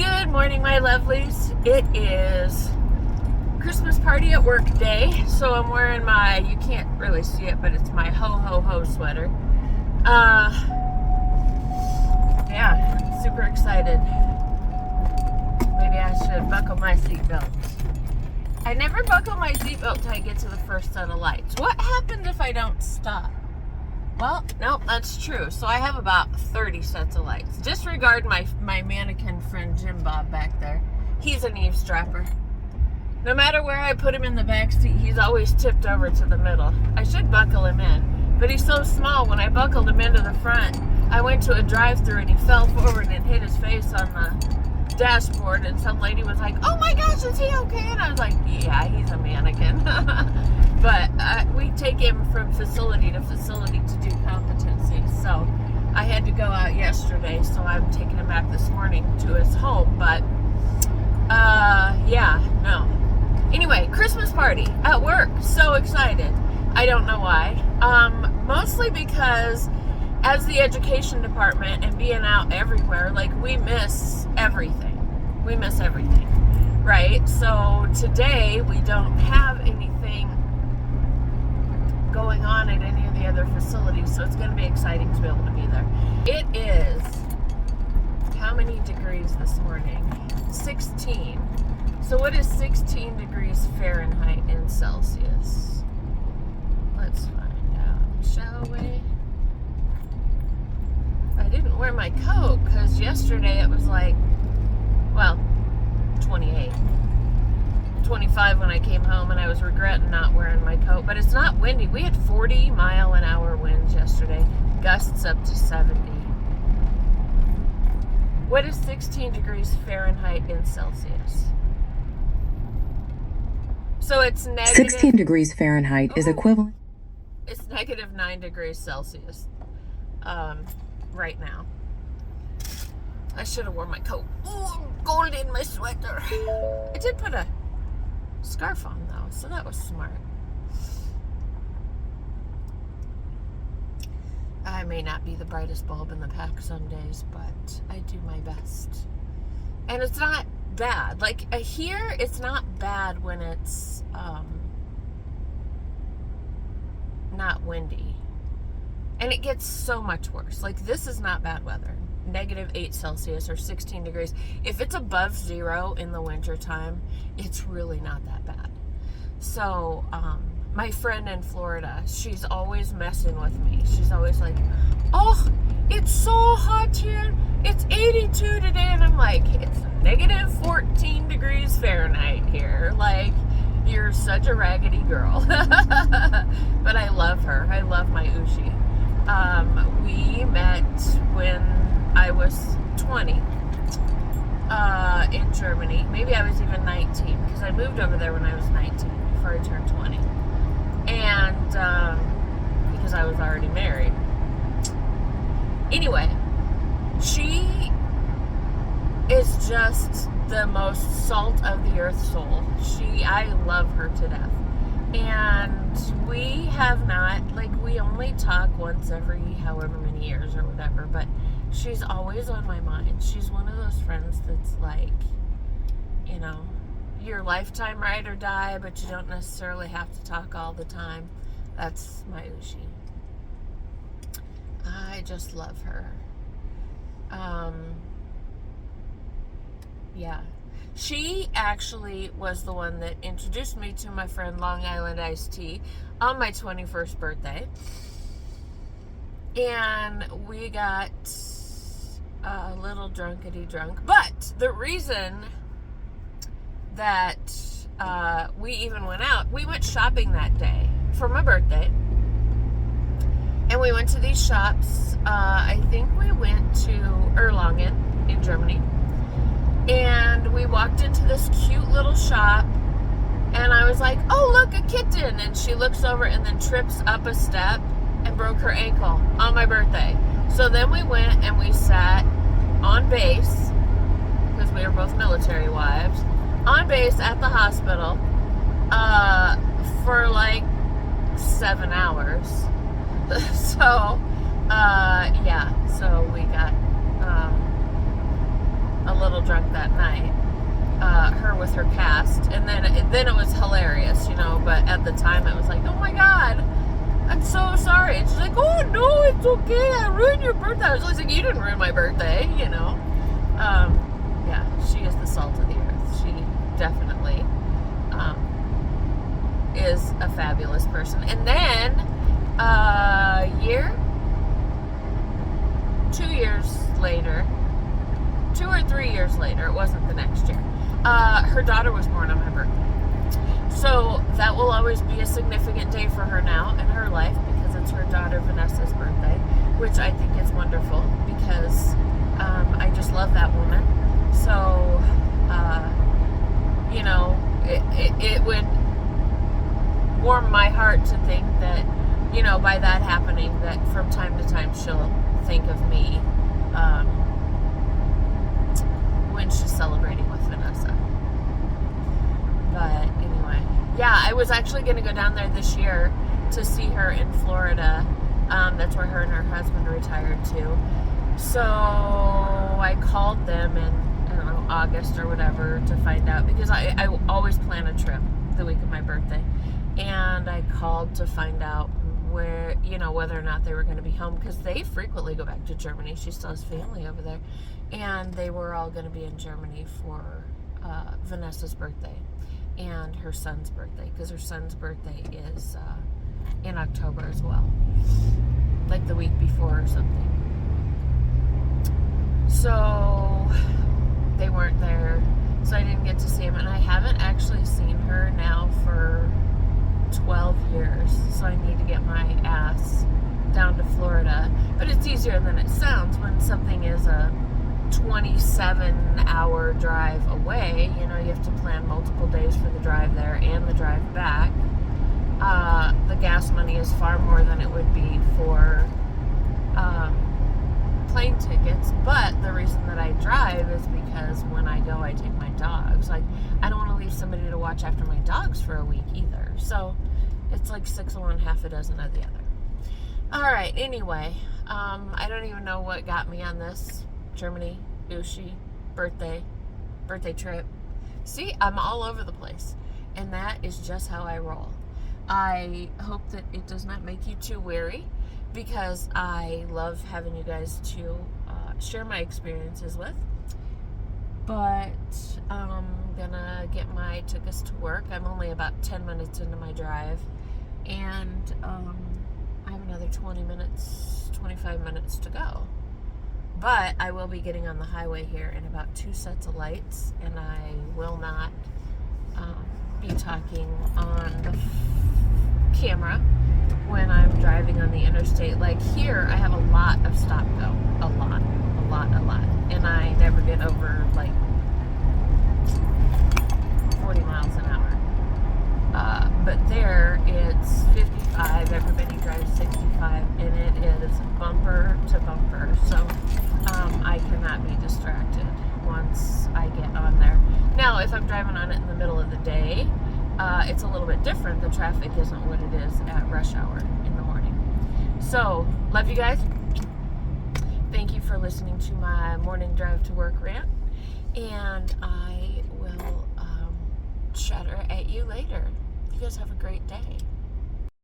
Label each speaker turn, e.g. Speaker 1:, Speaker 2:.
Speaker 1: Good morning, my lovelies. It is Christmas party at work day, so I'm wearing my, you can't really see it, but it's my ho-ho-ho sweater. Yeah, super excited. Maybe I should buckle my seatbelt. I never buckle my seatbelt till I get to the first set of lights. What happens if I don't stop? Well, no, that's true. So I have about 30 sets of lights. Disregard my mannequin friend Jim Bob back there. He's an eavesdropper. No matter where I put him in the back seat, he's always tipped over to the middle. I should buckle him in, but he's so small. When I buckled him into the front, I went to a drive-thru and he fell forward and hit his face on the dashboard, and some lady was like, "Oh my gosh, is he okay?" And I was like, yeah, he's a mannequin. But we take him from facility to facility to do competency, so I had to go out yesterday, so I'm taking him back this morning to his home. But yeah, no. Anyway, Christmas party at work. So excited. I don't know why. Mostly because as the education department and being out everywhere, like, we miss everything. We miss everything, right? So today we don't have anything going on at any of the other facilities, so it's going to be exciting to be able to be there. It is, how many degrees this morning? 16. So what is 16 degrees Fahrenheit in Celsius? Let's find out, shall we? I didn't wear my coat because yesterday it was like, well, 28. 25 when I came home, and I was regretting not wearing my coat. But it's not windy. We had 40-mile-an-hour winds yesterday, gusts up to 70. What is 16 degrees Fahrenheit in Celsius? So it's negative...
Speaker 2: 16 degrees Fahrenheit is equivalent...
Speaker 1: It's negative 9 degrees Celsius right now. I should have worn my coat. Ooh, I'm cold in my sweater. I did put a scarf on though, so that was smart. I may not be the brightest bulb in the pack some days, but I do my best. And it's not bad. Like, here, it's not bad when it's not windy. And it gets so much worse. Like, this is not bad weather. Negative 8 Celsius or 16 degrees. If it's above 0 in the winter time, it's really not that bad. So, my friend in Florida, she's always messing with me. She's always like, "Oh, it's so hot here. It's 82 today." And I'm like, it's negative 14 degrees Fahrenheit here. Like, you're such a raggedy girl. But I love her. I love my Ushi. We met when I was 20 in Germany. Maybe I was even 19, because I moved over there when I was 19 before I turned 20. And because I was already married. Anyway, she is just the most salt of the earth soul. I love her to death. And we have not, like, we only talk once every however many years or whatever, but she's always on my mind. She's one of those friends that's like, you know, your lifetime ride or die, but you don't necessarily have to talk all the time. That's my Ushi. I just love her. Yeah. She actually was the one that introduced me to my friend Long Island Iced Tea on my 21st birthday. And we got a little drunkety-drunk. But the reason that we even went out, we went shopping that day for my birthday. And we went to these shops. I think we went to Erlangen in Germany. And we walked into this cute little shop, and I was like, "Oh, look, a kitten." And she looks over and then trips up a step and broke her ankle on my birthday. So then we went and we sat on base, because we were both military wives, on base at the hospital for like 7 hours. So, yeah, so we got a little little drunk that night. Her with her cast, and then it was hilarious, you know. But at the time, it was like, oh my god, I'm so sorry. And she's like, oh no, it's okay. I ruined your birthday. I was like, you didn't ruin my birthday, you know. Yeah, she is the salt of the earth. She definitely is a fabulous person. And then 2 years later, 2 or 3 years later, it wasn't the next year, her daughter was born on my birthday. So that will always be a significant day for her now in her life, because it's her daughter Vanessa's birthday, which I think is wonderful, because I just love that woman. So, you know, it would warm my heart to think that, you know, by that happening, that from time to time she'll think of me when she's celebrating with Vanessa. But anyway, yeah, I was actually going to go down there this year to see her in Florida. That's where her and her husband retired to. So I called them in, I don't know, August or whatever, to find out, because I always plan a trip the week of my birthday. And I called to find out where, you know, whether or not they were going to be home, because they frequently go back to Germany. She still has family over there. And they were all going to be in Germany for Vanessa's birthday and her son's birthday, because her son's birthday is in October as well, like the week before or something. So they weren't there, so I didn't get to see him, and I haven't actually seen her now for 12 years, so I need to get my ass down to Florida. But it's easier than it sounds when something is a 27-hour drive away. You know, you have to plan multiple days for the drive there and the drive back. The gas money is far more than it would be for plane tickets, but the reason that I drive is because when I go, I take my dogs. Like, I don't want to leave somebody to watch after my dogs for a week either. So it's like 6 of one, half a dozen of the other. All right, anyway, I don't even know what got me on this Germany, Ushi, birthday trip. See, I'm all over the place, and that is just how I roll. I hope that it does not make you too weary, because I love having you guys to share my experiences with. But I'm gonna get my tickets to work. I'm only about 10 minutes into my drive, and I have another 20 minutes, 25 minutes to go. But I will be getting on the highway here in about 2 sets of lights, and I will not be talking on the camera when I'm driving on the interstate. Like here, I have a lot of stop go. A lot. And I never get over like 40 miles an hour. But there, it's 55. Everybody drives 65, and it is bumper to bumper. So I cannot be distracted once I get on there. Now, if I'm driving on it in the middle of the day, it's a little bit different. The traffic isn't what it is at rush hour in the morning. So, love you guys. Thank you for listening to my morning drive to work rant. And I will chatter at you later. You guys have a great day.